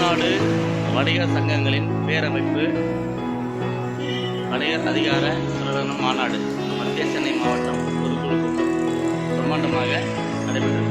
தமிழ்நாடு வணிகர் சங்கங்களின் பேரமைப்பு வணிகர் அதிகார பிரகடன மாநாடு மத்திய சென்னை மாவட்டம் பொதுக்குழு கூட்டம் பிரம்மாண்டமாக நடைபெற்றது.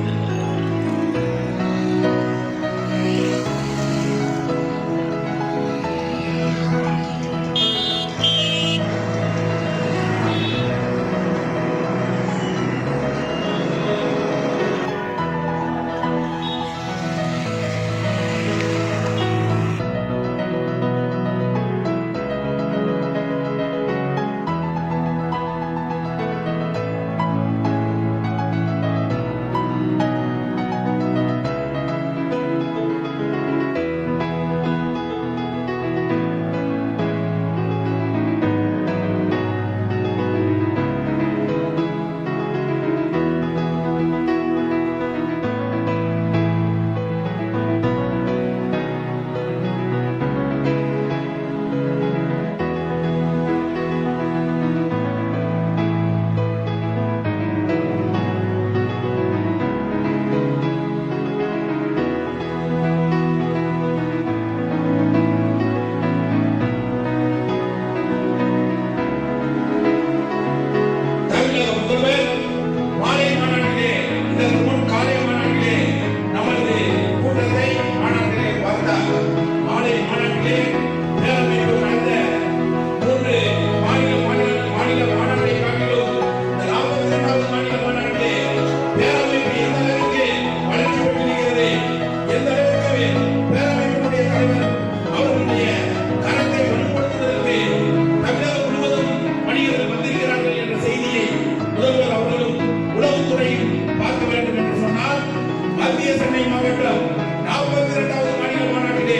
மத்திய சென்னை மாவட்டம் 42வது மாநில மாநாட்டிலே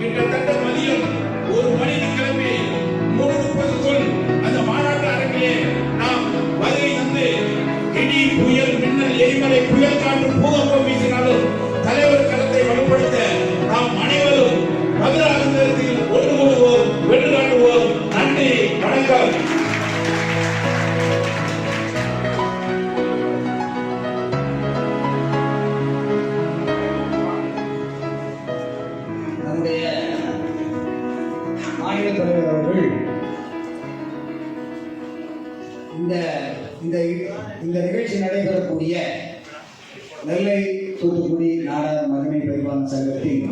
கிட்டத்தட்ட மதியம் 1 மணிக்கு கிளம்பி 3:30க்குள் அந்த மாநாட்டு அரங்கிலே நாம் வருகை தந்து இடி புயல் மின்னல் எரிமலை புயல் காற்று பூகம்பம் வீசினாலும் தலைவர் கருத்தை வலுப்படுத்த நாம் அனைவரும் மதுராந்தகத்தில் ஒன்று கூடுவோம், வென்று காட்டுவோம். நன்றி, வணக்கம். மாநில தலைவர் அவர்கள் இந்த நிகழ்ச்சி நடைபெறக்கூடிய நெல்லை தூத்துக்குடி நாடார் மகிமை பரிமாற்ற சங்கத்தின்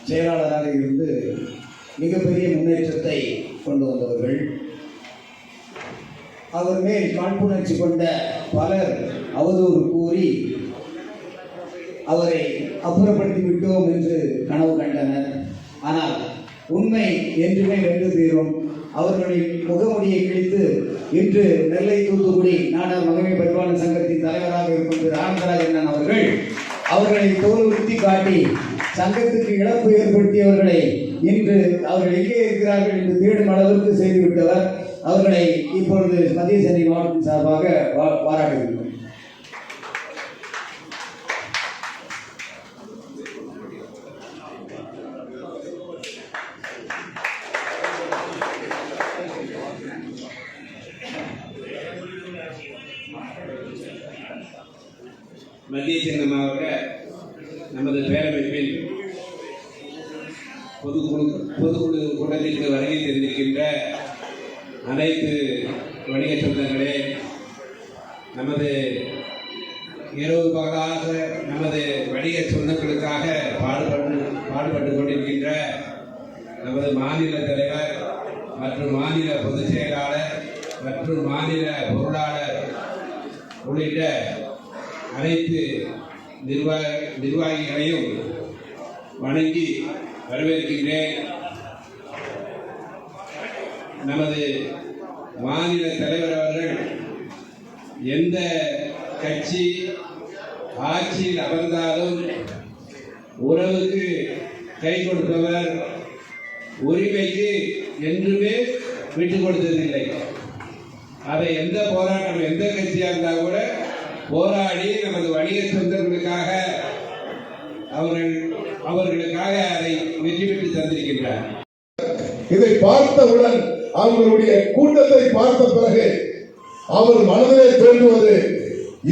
செயலாளராக இருந்து மிகப்பெரிய முன்னேற்றத்தை கொண்டு வந்தவர்கள். அவர் மேல் காழ்ப்புணர்ச்சி கொண்ட பலர் அவதூறு கூறி அவரை அப்புறப்படுத்தி விட்டோம் என்று கனவு கண்டனர். ஆனால் உண்மை என்றுமே வென்று தீரும். அவர்களின் முகமுடியை கிழித்து இன்று நெல்லை தூத்துக்குடி நாடார் மகிமை பரிமாற்ற சங்கத்தின் தலைவராக இருக்கும் திரு ஆனந்தராஜன் அவர்களை தோல் உறுத்தி காட்டி சங்கத்துக்கு இழப்பு ஏற்படுத்தியவர்களை இன்று அவர்கள் எங்கே இருக்கிறார்கள் என்று தேடும் அளவிற்கு செய்துவிட்டவர். அவர்களை இப்பொழுது மத்திய சென்னை மாவட்டத்தின் சார்பாக பாராட்டுகிறோம். மத்திய சென்னை மாவட்ட நமது பேரமைப்பின் பொதுக்குழு கூட்டத்திற்கு வருகை தெரிந்திருக்கின்ற அனைத்து வணிக சொந்தங்களே, நமது இரவு பகலாக நமது வணிக சொந்தங்களுக்காக பாடுபட்டு கொண்டிருக்கின்ற நமது மாநில தலைவர் மற்றும் மாநில பொதுச் செயலாளர் மற்றும் மாநில பொருளாளர் உள்ளிட்ட அனைத்து நிர்வாகிகளையும் வணங்கி வரவேற்கின்றேன். நமது மாநில தலைவர் அவர்கள் எந்த கட்சி ஆட்சியில் அமர்ந்தாலும் உறவுக்கு கை கொடுப்பவர், உரிமைக்கு என்றுமே விட்டுக் கொடுத்ததில்லை. அதை எந்த போராட்டம் எந்த கட்சியாக இருந்தால் கூட போராடி நமது வணிக சொந்தங்களுக்காக அவர்களுக்காக அதை வெற்றி பெற்று தந்திருக்கின்றார். இதை பார்த்தவுடன் அவர்களுடைய கூட்டத்தை பார்த்த பிறகு அவர் மனதிலே தோன்றுவது,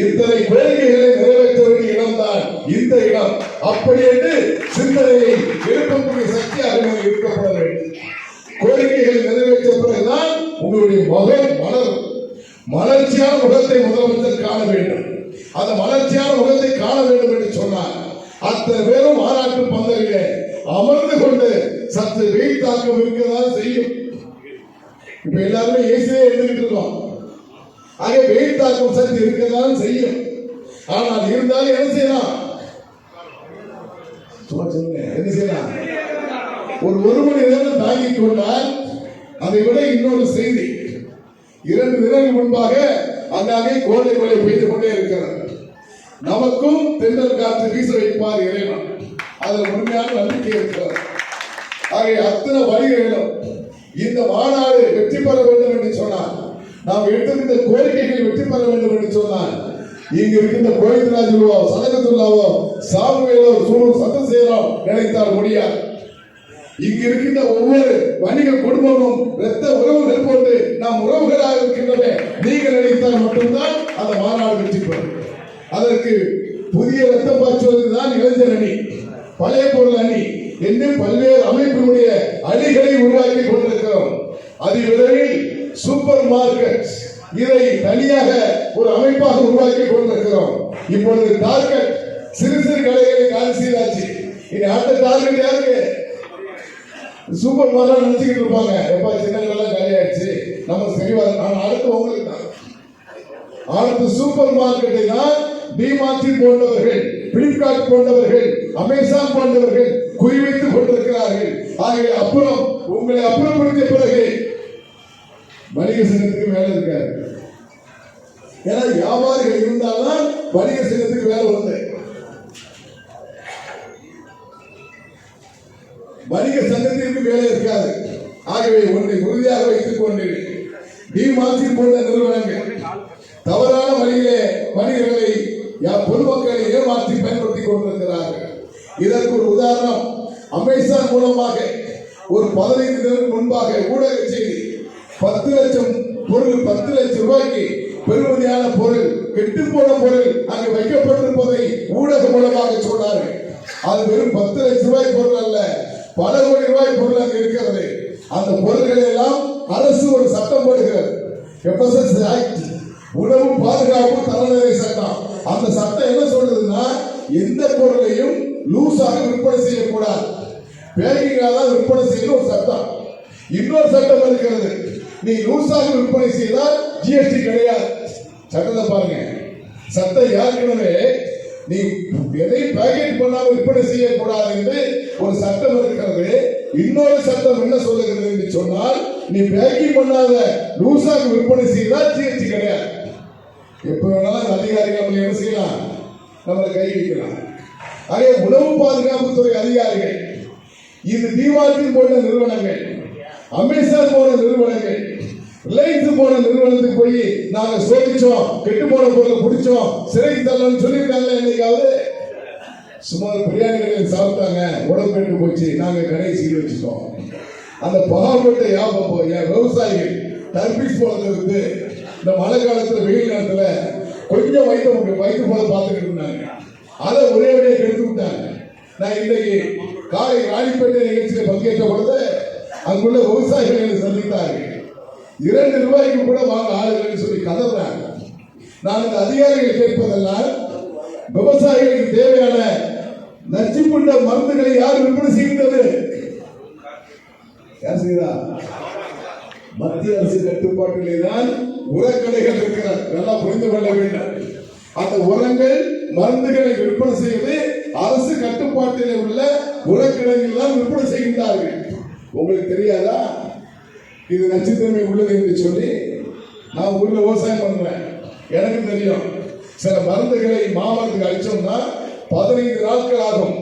இத்தனை கோரிக்கைகளை நிறைவேற்ற வேண்டிய இடம்தான் இந்த இடம், அப்படி என்று சிந்தனை காண வேண்டும் என்று சொன்னார். அத்தனை பேரும் மாநாட்டு பந்தலிலே அமர்ந்து கொண்டு சற்று வெயில் தாக்கம் இருக்கதான் செய்யும். இப்ப எல்லாருமே ஏசிலே எடுத்துக்கிட்டு இருக்கோம். ஆக வெயில் தாக்கம் சற்று இருக்கதான் செய்யும். ஆனால் இருந்தாலும் என்ன செய்யலாம்? என்ன செய்யலாம்? ஒரு மணி நேரம் தாங்கிக் கொண்டால் அதை விட இன்னொரு செய்தி. 2 தினங்கள் முன்பாக அங்காங்கே கோடை மழை பெய்து கொண்டே இருக்கிறது. நமக்கும் தென்றல் காற்று வீச வைப்பார் இறைவன். அதில் முழுமையான நம்பிக்கை இருக்கிறது. ஆகிய அத்தனை வழிகளிலும் இந்த மாநாடு வெற்றி பெற வேண்டும் என்று சொன்னார். நாம் எடுத்திருந்த கோரிக்கைகள் வெற்றி பெற வேண்டும் என்று சொன்னார். இங்கு இருக்கின்ற கோவிந்தராஜுவோ சதகத்துள்ளாவோ சாமுவேலோ சூழல் சட்டம் செய்யலாம் நினைத்தால் முடியாது. இங்கு இருக்கின்ற ஒவ்வொரு வணிக குடும்பமும் இரத்த உறவுகள் போன்று நாம் உறவுகளாக இருக்கின்றன. நீங்கள் நினைத்தால் மட்டும்தான் அந்த மாநாடு வெற்றி பெறும். அதற்கு புதிய ரத்தம் பாய்ச்சுவதுதான் இளைஞர் அணி, பழைய பொருள் அணி என்று பல்வேறு அமைப்பினுடைய அணிகளை உருவாக்கி கொண்டிருக்கிறோம். அதிவிரைவில் சூப்பர் மார்க்கெட் இதை தனியாக ஒரு அமைப்பாக உருவாக்கி கொண்டிருக்கிறோம். இப்பொழுது டார்கெட் சிறு சிறு கடைகளை காலி செய்தாச்சு. இனி அடுத்த டார்கெட் யாருக்கு? சூப்பர் மார்க்கெட் நினைச்சுக்கிட்டு இருப்பாங்க. எப்ப சின்ன கடை காலி ஆயிடுச்சு நம்ம சரிவா. அடுத்து உங்களுக்கு தான் அடுத்த சூப்பர் மார்க்கெட்டை தான் டிமார்ட் போன்றவர்கள், பிளிப்கார்ட் போன்றவர்கள், அமேசான் போன்றவர்கள் குறிவைத்துக் கொண்டிருக்கிறார்கள். ஆகவே அப்புறம் உங்களை அப்புறப்படுத்திய பிறகு வணிக சங்கத்துக்கு வேலை இருக்காது. ஏன்னா வியாபாரிகள் இருந்தால்தான் வணிக சங்கத்துக்கு வேலை உண்டு. வணிக சங்கத்திற்கு வேலை இருக்காது. ஆகவே ஒன்றை உறுதியாக வைத்துக் கொண்டு டிமார்ட் போன்ற நிறுவனங்கள் தவறான வழியிலே வணிகர்களை பொதுமக்களை ஏமாற்றி பயன்படுத்திக் கொண்டிருக்கிறார்கள். இதற்கு ஒரு உதாரணம், அமேசான் மூலமாக ஒரு 15 தினம் முன்பாக ஊடக செய்தி 10 லட்சம் பொருள் 10 லட்சம் ரூபாய்க்கு பெறுமதியான பொருள், கெட்டு போன பொருள் அங்கு வைக்கப்பட்டிருப்பதை ஊடக மூலமாக சொன்னார்கள். அது வெறும் 10 லட்சம் ரூபாய் பொருள் அல்ல, பல கோடி ரூபாய் பொருள் அங்கு இருக்கிறது. அந்த பொருட்களை எல்லாம் அரசு ஒரு சட்டம் போடுகிறது, FSS ஆக்ட், உணவு பாதுகாப்பு தரநிலை சட்டம். அந்த சட்டம் என்ன சொல்றதுன்னா, எந்த பொருளையும் லூசாக விற்பனை செய்யக்கூடாது, பேக்கிங்காக தான் விற்பனை செய்யணும் ஒரு சட்டம். இன்னொரு சட்டம் இருக்கிறது, நீ லூசாக விற்பனை செய்தால் GST கிடையாது. சட்டத்தை பாருங்க, சட்டம் ஏற்கனவே நீ எதை பேக்கெட் பண்ணாமல் விற்பனை செய்யக்கூடாது என்று ஒரு சட்டம் இருக்கிறது. இன்னொரு சட்டம் என்ன சொல்லுகிறது என்று சொன்னால், நீ பேக்கிங் பண்ணாத லூசாக விற்பனை செய்தால் GST கிடையாது. எப்ப வேணாலும் அதிகாரிகள் நம்ம என்ன செய்யலாம், நம்மளை கை வைக்கலாம். ஆகவே உணவு பாதுகாப்புத்துறை அதிகாரிகள், இது டிமார்ட் போன்ற நிறுவனங்கள், அமேசான் போன்ற நிறுவனங்கள், ரிலையன்ஸ் போன நிறுவனத்துக்கு போய் நாங்க சோதிச்சோம், கெட்டு போன பொருளை பிடிச்சோம், சிறைக்கு தள்ளணும்னு சொல்லியிருக்காங்களே என்னைக்காவது? சுமார் பிரியாணி கடையில் சாப்பிட்டாங்க, உடம்பு கெட்டு போச்சு, நாங்க கடையை சீல் வச்சுட்டோம். அந்த பாவப்பட்ட விவசாயிகள் டர்பிஸ் போனது வந்து இந்த மழை காலத்துல வெயில் நேரத்துல கொஞ்சம் வயிற்று போல பார்த்துக்கிட்டு இருந்தாங்க. அதை ஒரே வழியை கெடுத்து விட்டாங்க. நான் இன்றைக்கு காலை ராணிப்பேட்டை நிகழ்ச்சியில் பங்கேற்ற பொழுது அங்குள்ள விவசாயிகளை சந்தித்தார்கள். 2 ரூபாய்க்கு கூட வாங்க ஆளுங்கன்னு சொல்லி கதறாங்க. நான் இந்த அதிகாரிகள் கேட்பதெல்லாம், விவசாயிகளுக்கு தேவையான நச்சுப்புண்ட மருந்துகளை யார் விற்பனை செய்கின்றது? யார் செய்தா? மத்திய அரசு கட்டுப்பாட்டிலே தான் உரக்கடைகள் இருக்கிறார். நல்லா புரிந்து கொள்ள வேண்டும். அந்த உரங்கள் மருந்துகளை விற்பனை செய்வது அரசு கட்டுப்பாட்டில் உள்ள உரக்கடைகள் தான் விற்பனை செய்கின்றார்கள். உங்களுக்கு தெரியாதா இது நச்சுத்தன்மை உள்ளது என்று சொல்லி? நான் ஊர்ல விவசாயம் பண்றேன், எனக்கு தெரியும். சில மருந்துகளை மாமரத்துக்கு அடிச்சோம்னா 15 நாட்கள் ஆகும்.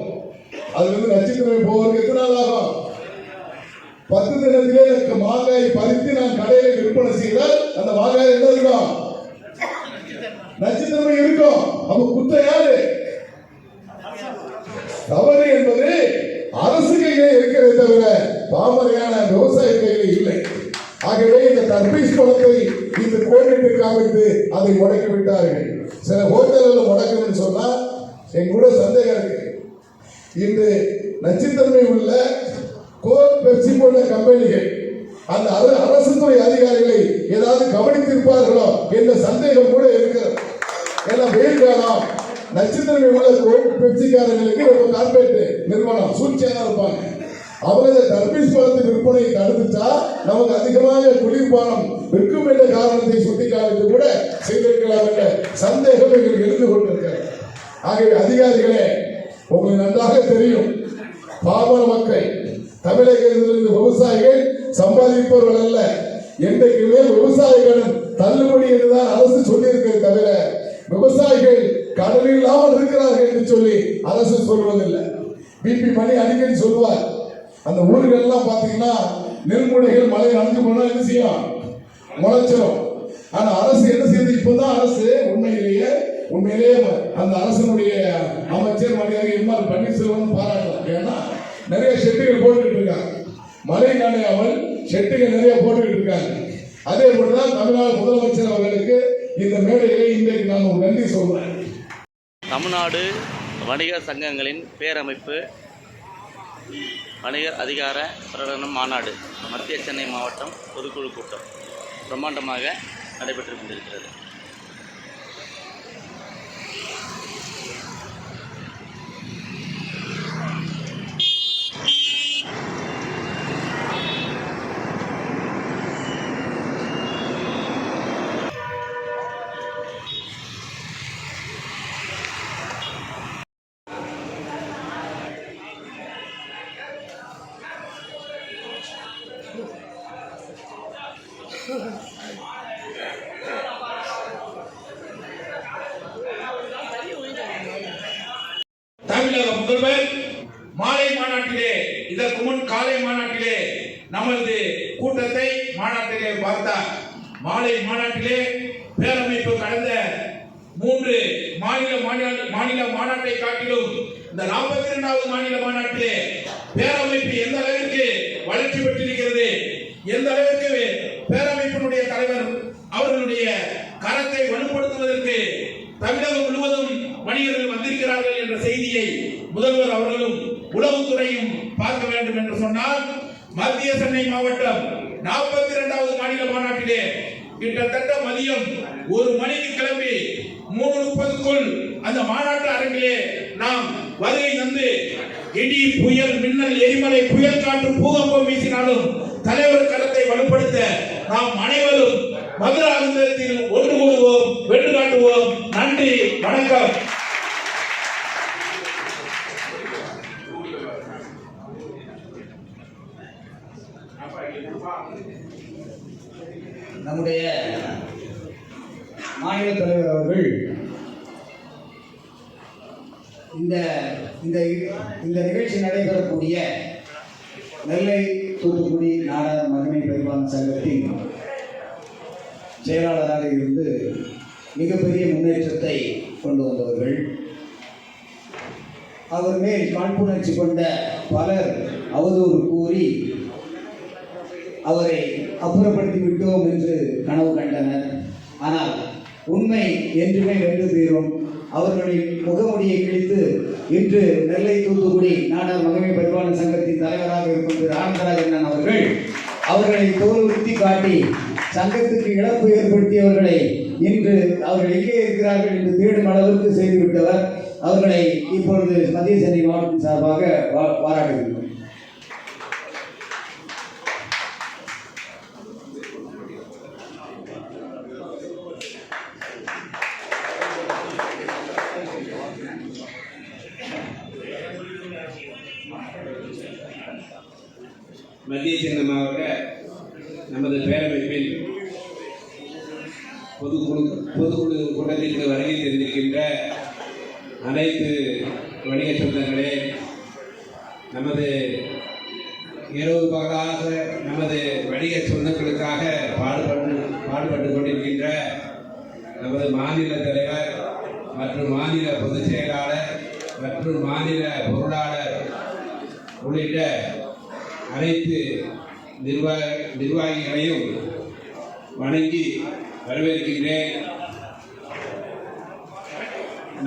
அதுல இருந்து நச்சுத்தன்மை போவதற்கு எத்தனை நாள் ஆகும்? 10 தினத்திலே எனக்கு மாங்காயை பறித்து நான் கடையில விற்பனை செய்தால் அந்த மாங்காய் என்ன இருக்கும்? நச்சுத்தன்மை இருக்கும். அப்ப குற்றம் யாரு? தவறு என்பது அரசு கையிலே இருக்கிறதே தவிர பாமரையான விவசாய கையிலே இல்லை. ஆகவே இந்த தர்பீஸ் பணத்தை இந்த கோரிக்கை காமித்து அதை முடக்கி விட்டார்கள். சில ஹோட்டல்கள் முடக்கணும்னு சொன்னா எங்க கூட சந்தேகம் இருக்கு. இன்று நச்சுத்தன்மை உள்ள கோக் பெப்சி போன்ற கம்பெனிகள் அந்த அரசு துறை அதிகாரிகளை ஏதாவது கவனித்திருப்பார்களோ என்ற சந்தேகம் கூட இருக்கிறது. ஏன்னா வெயில் காலம், நட்சத்திரம் உள்ள பெப்சிக்காரங்களுக்கு ரொம்ப கார்பரேட் நிறுவனம் சூழ்ச்சியா தான் இருப்பாங்க. அவங்க தர்பீஸ் பழத்தின் விற்பனையை தடுத்துட்டா நமக்கு அதிகமாக குளிர்பானம் விற்கும் என்ற காரணத்தை சுட்டிக்காட்டி கூட செய்திருக்கலாம் என்ற சந்தேகம் எங்களுக்கு எழுந்து கொண்டிருக்கிறது. ஆகவே அதிகாரிகளே, உங்களுக்கு நன்றாக தெரியும், பாமர மக்கள் தமிழகத்திலிருந்து விவசாயிகள் சம்பாதிப்பவர்கள் அல்ல. என்றைக்குமே விவசாயிகளும் தள்ளுபடி என்றுதான் அரசு சொல்லியிருக்கிறது தவிர விவசாயிகள் கடலில் இல்லாமல் இருக்கிறார்கள் என்று சொல்லி அரசு சொல்வதில்லை. பிபி மணி அடிக்கடி சொல்லுவார், அந்த ஊர்கள் எல்லாம் பாத்தீங்கன்னா நெல்முனைகள் மழை நனைஞ்சு போனா என்ன செய்யும், முளைச்சிடும். ஆனா அரசு என்ன செய்யுது, இப்பதான் அரசு உண்மையிலேயே அந்த அரசனுடைய அமைச்சர் மரியாதை எம்ஆர் பன்னீர்செல்வம் பாராட்டலாம். ஏன்னா நிறைய ஷெட்டுகள் போட்டுக்கிட்டு இருக்காங்க, மழை நனையாமல் ஷெட்டுகள் நிறைய போட்டுக்கிட்டு இருக்காங்க. அதே போலதான் தமிழ்நாடு முதலமைச்சர் அவர்களுக்கு இந்த மேடையிலே இன்றைக்கு நான் ஒரு நன்றி சொல்றேன். தமிழ்நாடு வணிகர் சங்கங்களின் பேரமைப்பு வணிகர் அதிகார பிரகடன மாநாடு மத்திய சென்னை மாவட்டம் பொதுக்குழு கூட்டம் பிரம்மாண்டமாக நடைபெற்று கொண்டிருக்கிறது. தமிழக முதல்வர் மாலை மாநாட்டிலே, இதற்கு முன் காலை மாநாட்டிலே நமது கூட்டத்தை மாநாட்டிலே பார்த்தார். மாலை மாநாட்டிலே பேரமைப்பு கடந்த 3 மாநில மாநாட்டை காட்டிலும் இந்த 42வது மாநில மாநாட்டிலே பேரமைப்பு எந்த அளவிற்கு வளர்ச்சி பெற்றிருக்கிறது, எந்த அளவிற்கு பேரமைப்பினுடைய தலைவர் அவர்களுடைய கரத்தை வலுப்படுத்துவதற்கு தமிழகம் முழுவதும் வணிகர்கள் வந்திருக்கிறார்கள் என்ற செய்தியை முதல்வர் அவர்களும் உளவுத்துறையும் பார்க்க வேண்டும் என்று சொன்னால், மத்திய சென்னை மாவட்டம் 42வது மாநில மாநாட்டிலே கிட்டத்தட்ட மதியம் 1 மணிக்கு கிளம்பி 3:30க்குள் அந்த மாநாட்டு அரங்கிலே நாம் வருகை தந்து இடி புயல் மின்னல் எரிமலை புயல் காற்று பூகம்பம் வீசினாலும் தலைவர் கரத்தை வலுப்படுத்த நாம் அனைவரும் மதுராந்தரத்தில் ஒன்று கூடுவோம், வென்று காட்டுவோம். நன்றி, வணக்கம். நம்முடைய மாநில தலைவர் அவர்கள் இந்த நிகழ்ச்சி நடைபெறக்கூடிய நெல்லை தூத்துக்குடி நாடார் மகிமை பரிமாற்ற சங்கத்தின் செயலாளராக இருந்து மிகப்பெரிய முன்னேற்றத்தை கொண்டு வந்தவர்கள். அவர் மேல் காழ்ப்புணர்ச்சி கொண்ட பலர் அவதூறு கூறி அவரை அப்புறப்படுத்தி விட்டோம் என்று கனவு கண்டனர். ஆனால் உண்மை என்றுமே வென்று தீரும். அவர்களின் முகமுடியை கிழித்து இன்று நெல்லை தூத்துக்குடி நாடார் மகிமை பரிமாற்ற சங்கத்தின் தலைவராக இருக்கும் திரு ஆனந்தராஜன் அவர்களை தோல் உறுத்தி காட்டி சங்கத்துக்கு இழப்பு ஏற்படுத்தியவர்களை இன்று அவர்கள் எங்கே இருக்கிறார்கள் என்று தேடும் அளவுக்கு செய்துவிட்டவர். அவர்களை இப்பொழுது மத்திய சென்னை மாவட்டத்தின் சார்பாக பாராட்டுகிறோம். மத்திய சென்னை மாவட்ட நமது பேரமைப்பின் பொதுக்குழு கூட்டத்திற்கு வருகை தெரிந்திருக்கின்ற அனைத்து வணிக சொந்தங்களே, நமது இரவு பகலாக நமது வணிக சொந்தங்களுக்காக பாடுபட்டு கொண்டிருக்கின்ற நமது மாநில தலைவர் மற்றும் மாநில பொதுச் செயலாளர் மற்றும் மாநில பொருளாளர் உள்ளிட்ட அனைத்து நிர்வாகிகளையும் வணங்கி வரவேற்கின்றேன்.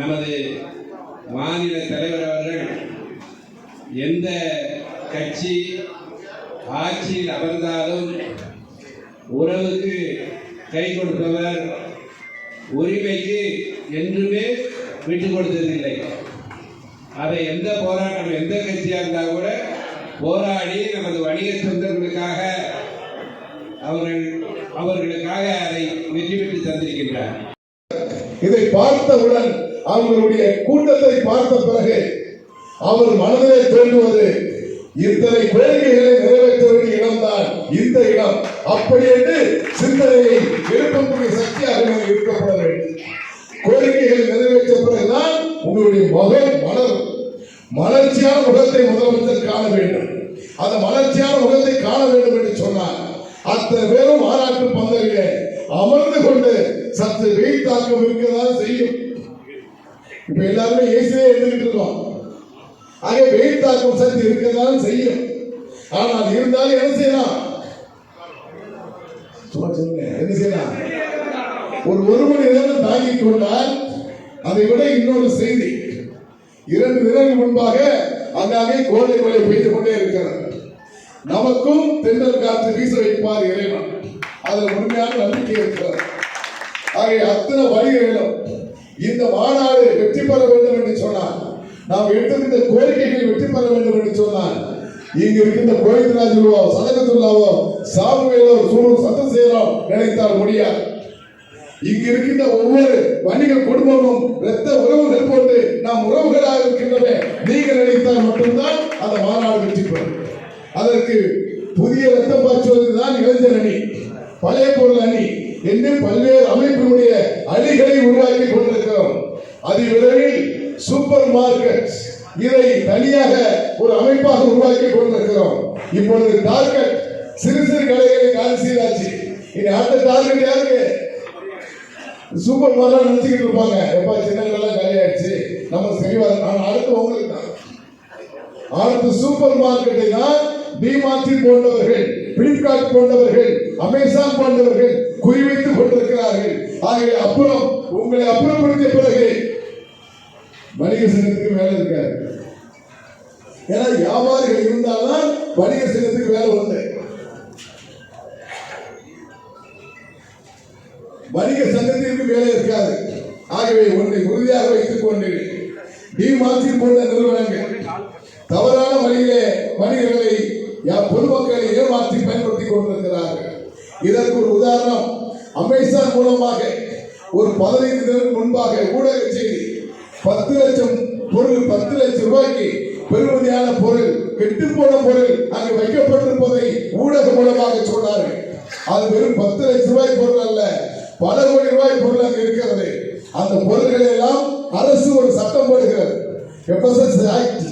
நமது மாநில தலைவர் அவர்கள் எந்த கட்சி ஆட்சியில் அமர்ந்தாலும் உறவுக்கு கை கொடுப்பவர், உரிமைக்கு என்றுமே விட்டு கொடுத்ததில்லை. அதை எந்த போராட்டம் எந்த கட்சியாக இருந்தால் கூட போராடி நமது வணிக சொந்தங்களுக்காக அவர்களுக்காக அதை வெற்றி பெற்று தந்திருக்கின்றார். இதை பார்த்தவுடன் அவர்களுடைய கூட்டத்தை பார்த்த பிறகு அவர் மனதிலே தோன்றுவது இத்தனை கோரிக்கைகளை நிறைவேற்ற வேண்டிய இடம்தான் இந்த இடம். அப்படி என்று சிந்தனையை எழுப்பக்கூடிய சக்தியாக இருக்கப்பட வேண்டும். கோரிக்கைகளை நிறைவேற்ற பிறகுதான் உங்களுடைய மலர்ச்சியான முகத்தை முதலமைச்சர் காண வேண்டும். அந்த மலர்ச்சியான முகத்தை காண வேண்டும் என்று சொன்னார். அத்தனை பேரும் மாநாட்டு பந்தலிலே அமர்ந்து கொண்டு சற்று வெயில் தாக்கம் இருக்கதான் செய்யும். இப்ப எல்லாருமே ஏசிலே எடுத்துக்கிட்டு இருக்கோம். ஆக வெயில் தாக்கம் சற்று இருக்கதான் செய்யும். ஆனால் இருந்தாலும் என்ன செய்யலாம்? சும்மா சொல்லுங்க, என்ன செய்யலாம்? ஒரு மணி நேரம் தாங்கிக் கொண்டால் அதை விட இன்னொரு செய்தி. 2 தினங்கள் முன்பாக அங்காங்கே கோடை மழை பெய்து கொண்டே இருக்கிறது. நமக்கும் தென்றல் காற்று வீச வைப்பார் இறைவன். அதில் முழுமையான நம்பிக்கை இருக்கிறது. ஆகிய அத்தனை வழிகளிலும் இந்த மாநாடு வெற்றி பெற வேண்டும் என்று சொன்னார். நாம் எடுத்திருந்த கோரிக்கைகள் வெற்றி பெற வேண்டும் என்று சொன்னார். இங்கு இருக்கின்ற கோவிந்தராஜுவோ சதகத்துள்ளாவோ சாமுவேலோ சத்தசேனோ நினைத்தால் முடியாது. இங்கு இருக்கின்ற ஒவ்வொரு வணிக குடும்பமும் இரத்த உறவுகள் போட்டு நாம் உறவுகளாக இருக்கின்றன. நீங்கள் நினைத்தால் மட்டும்தான் அந்த மாநாடு வெற்றி பெறும். அதற்கு புதிய ரத்தம் பாய்ச்சுவதுதான் இளைஞர் அணி, பழைய பொருள் அணி என்று பல்வேறு அமைப்பினுடைய அணிகளை உருவாக்கி கொண்டிருக்கிறோம். அதிவிரைவில் சூப்பர் மார்க்கெட் இதை தனியாக ஒரு அமைப்பாக உருவாக்கி கொண்டிருக்கிறோம். இப்பொழுது டார்கெட் சிறு சிறு கடைகளை காலி செய்தாச்சு. இனி அடுத்த டார்கெட் யாருக்கு? சூப்பர் மார்க்கெட் நினைச்சுக்கிட்டு இருப்பாங்க. எப்ப சின்ன கடைலாம் காலி ஆயிடுச்சு, நம்ம சரிவா அடுத்து உங்களுக்கு தான். அடுத்த சூப்பர் மார்க்கெட்டை தான் டிமார்ட் போன்றவர்கள், பிளிப்கார்ட் போன்றவர்கள், அமேசான் போன்றவர்கள் குறிவைத்துக் கொண்டிருக்கிறார்கள். ஆகவே அப்புறம் உங்களை அப்புறப்படுத்திய பிறகு வணிக சங்கத்துக்கு வேலை இருக்காது. ஏன்னா வியாபாரிகள் இருந்தால்தான் வணிக சங்கத்துக்கு வேலை உண்டு. வணிக சங்கத்திற்கு வேலை இருக்காது. ஆகவே ஒன்றை உறுதியாக வைத்துக் கொண்டு டிமார்ட் போன்ற நிறுவனங்கள் தவறான வழியிலே வணிகர்களை பொதுமக்களை ஏமாற்றி பயன்படுத்திக் கொண்டிருக்கிறார்கள். இதற்கு ஒரு உதாரணம், அமேசான் மூலமாக ஒரு 15 தினம் முன்பாக ஊடக செய்தி 10 லட்சம் பொருள் 10 லட்சம் ரூபாய்க்கு பெறுமதியான பொருள், கெட்டுப்போன பொருள் அங்கு வைக்கப்பட்டிருப்பதை ஊடக மூலமாக சொன்னார்கள். அது வெறும் 10 லட்சம் ரூபாய் பொருள் அல்ல, பல கோடி ரூபாய் பொருள் அங்கு இருக்கிறது. அந்த பொருட்களை எல்லாம் அரசு ஒரு சட்டம் போடுகிறது, FSS ஆக்ட்,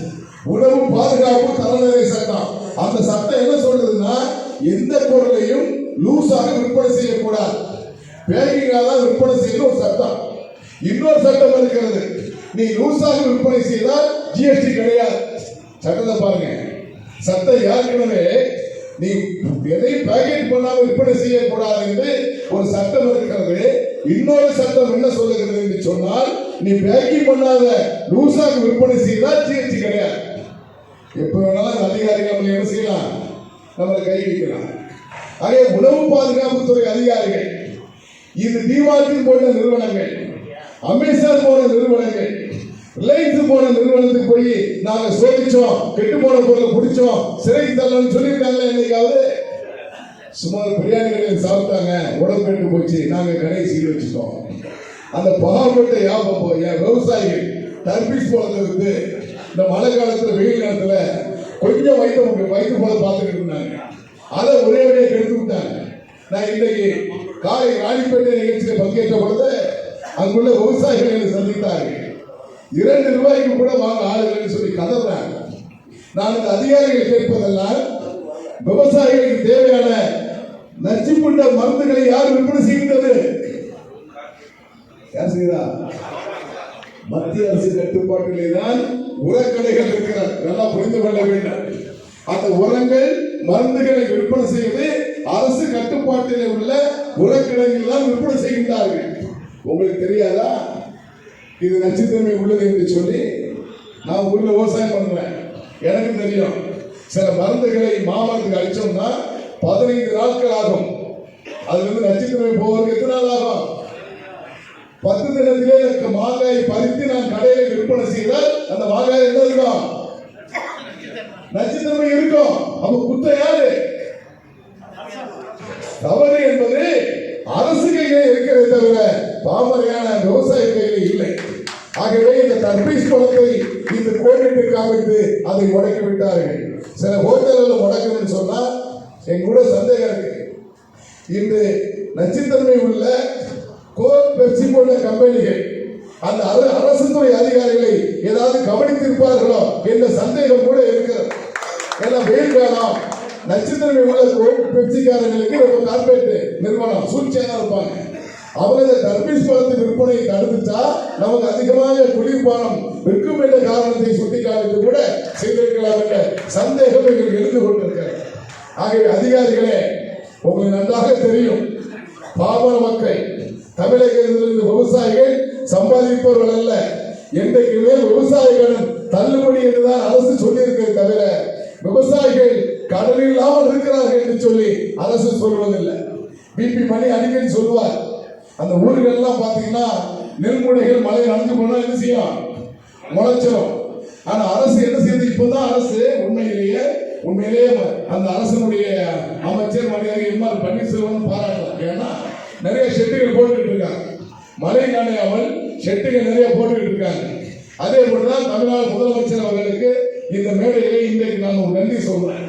உணவு பாதுகாப்பு தரநிலை சட்டம். அந்த சட்டம் என்ன சொல்றதுன்னா, எந்த பொருளையும் லூசாக விற்பனை செய்யக்கூடாது, பேக்கிங்காக தான் விற்பனை செய்யணும் ஒரு சட்டம். இன்னொரு சட்டம் இருக்கிறது, நீ லூசாக விற்பனை செய்தால் GST கிடையாது. சட்டத்தை பாருங்க, சட்டம் ஏற்கனவே நீ எதையும் பேக்கெட் பண்ணாம விற்பனை செய்யக்கூடாது என்று ஒரு சட்டம் இருக்கிறது. இன்னொரு சட்டம் என்ன சொல்லுகிறது என்று சொன்னால், நீ பேக்கிங் பண்ணாத லூசாக விற்பனை செய்தால் GST கிடையாது. எப்ப வேணாலும் அதிகாரிகள் என்ன செய்யலாம், நம்மளை கை வைக்கலாம். ஆகவே உணவு பாதுகாப்புத்துறை அதிகாரிகள், இது டிமார்ட் போன்ற நிறுவனங்கள், அமேசான் போன்ற நிறுவனங்கள், ரிலையன்ஸ் போன நிறுவனத்துக்கு போய் நாங்க சோதிச்சோம், கெட்டு போன பொருளை பிடிச்சோம், சிறைக்கு தள்ளணும்னு சொல்லியிருக்காங்களே. என்னைக்காவது சுமார் பிரியாணி கடையில் சாப்பிட்டாங்க, உடம்பு கெட்டு போச்சு, நாங்க கடையை சீல் வச்சுட்டோம். அந்த பாவப்பட்ட விவசாயிகள் டர்பிஸ் போல இருந்து இந்த மழை காலத்துல வெயில் நேரத்துல கொஞ்சம் வயிற்று போல பார்த்துக்கிட்டு இருந்தாங்க, அதை ஒரே வழியை கெடுத்து விட்டாங்க. நான் இன்னைக்கு காலை ராணிப்பேட்டை நிகழ்ச்சியில் பங்கேற்ற பொழுது அங்குள்ள விவசாயிகளை சந்தித்தார்கள். 2 ரூபாய்க்கு கூட வாங்க ஆளுகள் சொல்லி கதறாங்க. நான் இந்த அதிகாரிகள் கேட்பதெல்லாம், விவசாயிகளுக்கு தேவையான நச்சுப்புண்ட மருந்துகளை யார் விற்பனை செய்கிறது? யார் செய்தா? மத்திய அரசு கட்டுப்பாட்டிலே தான் உரக்கடைகள் இருக்கிறார். நல்லா புரிந்து கொள்ள வேண்டும். அந்த உரங்கள் மருந்துகளை விற்பனை செய்வது அரசு கட்டுப்பாட்டிலே உள்ள உரக்கடைகள் தான் விற்பனை செய்கின்றார்கள். உங்களுக்கு தெரியாதா இது நச்சுத்தன்மை உள்ளது என்று சொல்லி? நான் ஊர்ல விவசாயம் பண்றேன், எனக்கு தெரியும். சில மருந்துகளை மாமரத்துக்கு அடிச்சோம்னா 15 நாட்கள் ஆகும். அதுல இருந்து நச்சுத்தன்மை போவதற்கு எத்தனை நாள் ஆகும்? 10 தினத்திலே எனக்கு மாங்காயை பறித்து நான் கடையில விற்பனை செய்தால் அந்த மாங்காய் என்ன இருக்கும்? நச்சுத்தன்மை இருக்கும். அப்ப குற்றம் யாரு? தவறு என்பது அரசு கையிலே இருக்கிறதே தவிர பாமரையான விவசாய கையிலே இல்லை. ஆகவே இந்த தர்பீஸ் பழத்தை இந்த கோடிட்டு காமித்து அதை முடக்கி விட்டார்கள். சில ஹோட்டல்கள் முடக்குன்னு சொன்னா எங்க கூட சந்தேகம் இருக்கு. இன்று நச்சுத்தன்மை உள்ள கோக் பெப்சி போன்ற கம்பெனிகள் அந்த அரசு துறை அதிகாரிகளை ஏதாவது கவனித்திருப்பார்களோ என்ற சந்தேகம் கூட இருக்கிறது. ஏன்னா வெயில் காலம் நச்சுத்தன்மை உள்ள கோக் பெப்சிக்காரங்களுக்கு ரொம்ப கார்பரேட் நிறுவனம் சூழ்ச்சியாக தான் இருப்பாங்க. அவங்க இந்த தர்பீஸ் பழத்தின் விற்பனையை தடுத்துட்டா நமக்கு அதிகமாக குளிர்பானம் விற்கும் என்ற காரணத்தை சுட்டிக்காட்டி கூட செய்திருக்கலாம் என்ற சந்தேகம் எங்களுக்கு எழுந்து கொண்டிருக்கிறது. ஆகவே அதிகாரிகளே, உங்களுக்கு நன்றாக தெரியும், பாமர மக்கள் தமிழகத்திலிருந்து விவசாயிகள் சம்பாதிப்பவர்கள் அல்ல. என்றைக்குமே விவசாயிகளின் தள்ளுபடி என்றுதான் அரசு சொல்லியிருக்கிறது தவிர விவசாயிகள் கடனில் இல்லாமல் இருக்கிறார்கள் என்று சொல்லி அரசு சொல்வதில்லை. பிபி மணி அடிக்கடி சொல்லுவார், அந்த ஊர்கள் எல்லாம் பாத்தீங்கன்னா நெல்முனைகள் மழை நடந்து போனா என்ன செய்யும்? முளைச்சிடும். ஆனா அரசு என்ன செய்யுது? இப்பதான் அரசு உண்மையிலேயே அந்த அரசனுடைய அமைச்சர் மரியாதை எம்ஆர் பன்னீர்செல்வம் பாராட்டலாம். ஏன்னா நிறைய ஷெட்டுகள் போட்டுக்கிட்டு இருக்காங்க, மழை நனையாமல் ஷெட்டுகள் நிறைய போட்டுக்கிட்டு இருக்காங்க. அதே போலதான் தமிழ்நாடு முதலமைச்சர் அவர்களுக்கு இந்த மேடையிலே இன்றைக்கு நான் ஒரு நன்றி சொல்றேன்.